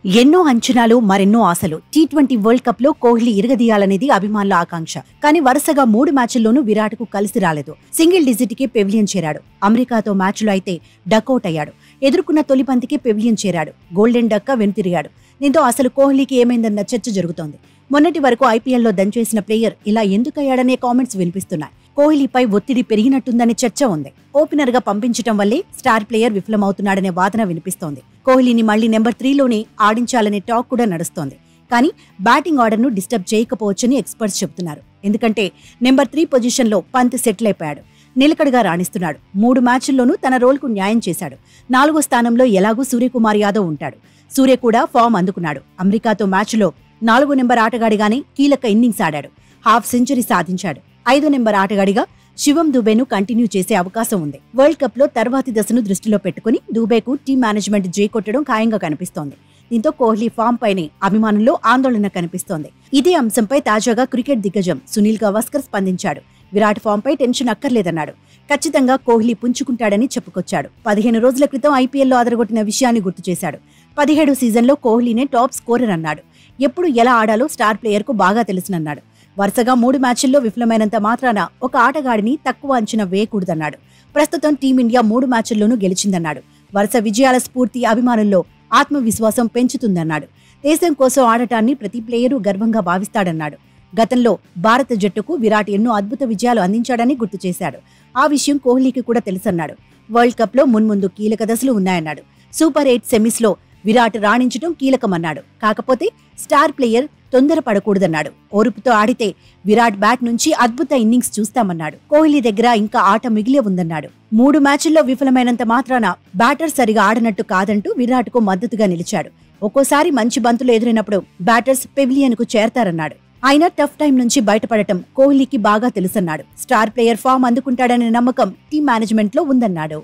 ఎన్నో అంచనాలు మరెన్నో ఆశలు. టీ20 వరల్డ్ కప్ లో కోహ్లీ ఇరగదీయాలనేది అభిమానుల ఆకాంక్ష. కానీ వరుసగా 3 మ్యాచ్ల్లోనూ విరాట్ కు కలిసి రాలేదు. సింగిల్ డిజిట్ కి పెవిలియన్ చేరాడు. అమెరికాతో మ్యాచ్లో అయితే డకౌట్ అయ్యాడు. ఎదుర్కొన్న తొలి బంతికి పెవిలియన్ చేరాడు. గోల్డెన్ డక్క వెనుతిరిగాడు. దీంతో అసలు కోహ్లీకి ఏమైందన్న చర్చ జరుగుతోంది. మొన్నటి వరకు ఐపీఎల్లో దంచేసిన ప్లేయర్ ఇలా ఎందుకయ్యాడనే కామెంట్స్ వినిపిస్తున్నాయి. కోహ్లీపై ఒత్తిడి పెరిగినట్టుందనే చర్చ ఉంది. ఓపెనర్ గా పంపించడం వల్లే స్టార్ ప్లేయర్ విఫలమవుతున్నాడనే వాదన వినిపిస్తోంది. కోహ్లీని మళ్లీ నెంబర్ 3లోనే ఆడించాలనే టాక్ కూడా నడుస్తోంది. కానీ బ్యాటింగ్ ఆర్డర్ ను డిస్టర్బ్ చేయకపోవచ్చని ఎక్స్పర్ట్స్ చెబుతున్నారు. ఎందుకంటే నెంబర్ 3 పొజిషన్లో పంత్ సెటిల్ అయిపోయాడు. నిలకడగా రాణిస్తున్నాడు. 3 మ్యాచ్ల్లోనూ తన రోల్కు న్యాయం చేశాడు. 4వ స్థానంలో ఎలాగూ సూర్యకుమార్ యాదవ్ ఉంటాడు. సూర్య కూడా ఫామ్ అందుకున్నాడు. అమెరికాతో మ్యాచ్లో 4వ నెంబర్ ఆటగాడిగానే కీలక ఇన్నింగ్స్ ఆడాడు. హాఫ్ సెంచరీ సాధించాడు. 5వ నెంబర్ ఆటగాడిగా శివం దుబేను కంటిన్యూ చేసే అవకాశం ఉంది. వరల్డ్ కప్ లో తర్వాతి దశను దృష్టిలో పెట్టుకుని దుబేకు టీం మేనేజ్మెంట్ జై కొట్టడం ఖాయంగా కనిపిస్తోంది. దీంతో కోహ్లీ ఫామ్ పైనే అభిమానుల్లో ఆందోళన కనిపిస్తోంది. ఇదే అంశంపై తాజాగా క్రికెట్ దిగ్గజం సునీల్ గవాస్కర్ స్పందించాడు. విరాట్ ఫామ్ పై టెన్షన్ అక్కర్లేదన్నాడు. ఖచ్చితంగా కోహ్లీ పుంజుకుంటాడని చెప్పుకొచ్చాడు. 15 రోజుల క్రితం ఐపీఎల్లో అదరగొట్టిన విషయాన్ని గుర్తు చేశాడు. 17 సీజన్లో కోహ్లీనే టాప్ స్కోరర్ అన్నాడు. ఎప్పుడు ఎలా ఆడాలో స్టార్ ప్లేయర్ కు బాగా తెలుసునన్నాడు. వరుసగా 3 మ్యాచ్ల్లో విఫలమైనంత మాత్రాన ఒక ఆటగాడిని తక్కువ అంచనా వేయకూడదన్నాడు. ప్రస్తుతం టీమిండియా 3 మ్యాచ్ల్లోనూ గెలిచిందన్నాడు. వరుస విజయాల స్ఫూర్తి అభిమానుల్లో ఆత్మవిశ్వాసం పెంచుతుందన్నాడు. దేశం కోసం ఆడటాన్ని ప్రతి ప్లేయరు గర్వంగా భావిస్తాడన్నాడు. గతంలో భారత జట్టుకు విరాట్ ఎన్నో అద్భుత విజయాలు అందించాడని గుర్తు చేశాడు. ఆ విషయం కోహ్లీకి కూడా తెలుసన్నాడు. వరల్డ్ కప్ లో మున్ముందు కీలక దశలు ఉన్నాయన్నాడు. సూపర్ 8 సెమీస్ లో విరాట్ రాణించడం కీలకమన్నాడు. కాకపోతే స్టార్ ప్లేయర్ తొందరపడకూడదన్నాడు. ఓర్పుతో ఆడితే విరాట్ బ్యాట్ నుంచి అద్భుత ఇన్నింగ్స్ చూస్తామన్నాడు. కోహ్లీ దగ్గర ఇంకా ఆట మిగిలే ఉందన్నాడు. 3 మ్యాచ్ల్లో విఫలమైనంత మాత్రాన బ్యాటర్ సరిగా ఆడనట్టు కాదంటూ విరాట్ కు మద్దతుగా నిలిచాడు. ఒక్కోసారి మంచి బంతులు ఎదురైనప్పుడు బ్యాటర్స్ పెవిలియన్ కు చేరతారన్నాడు. అయినా టఫ్ టైం నుంచి బయటపడటం కోహ్లీకి బాగా తెలుసన్నాడు. స్టార్ ప్లేయర్ ఫామ్ అందుకుంటాడనే నమ్మకం టీం మేనేజ్మెంట్ లో ఉందన్నాడు.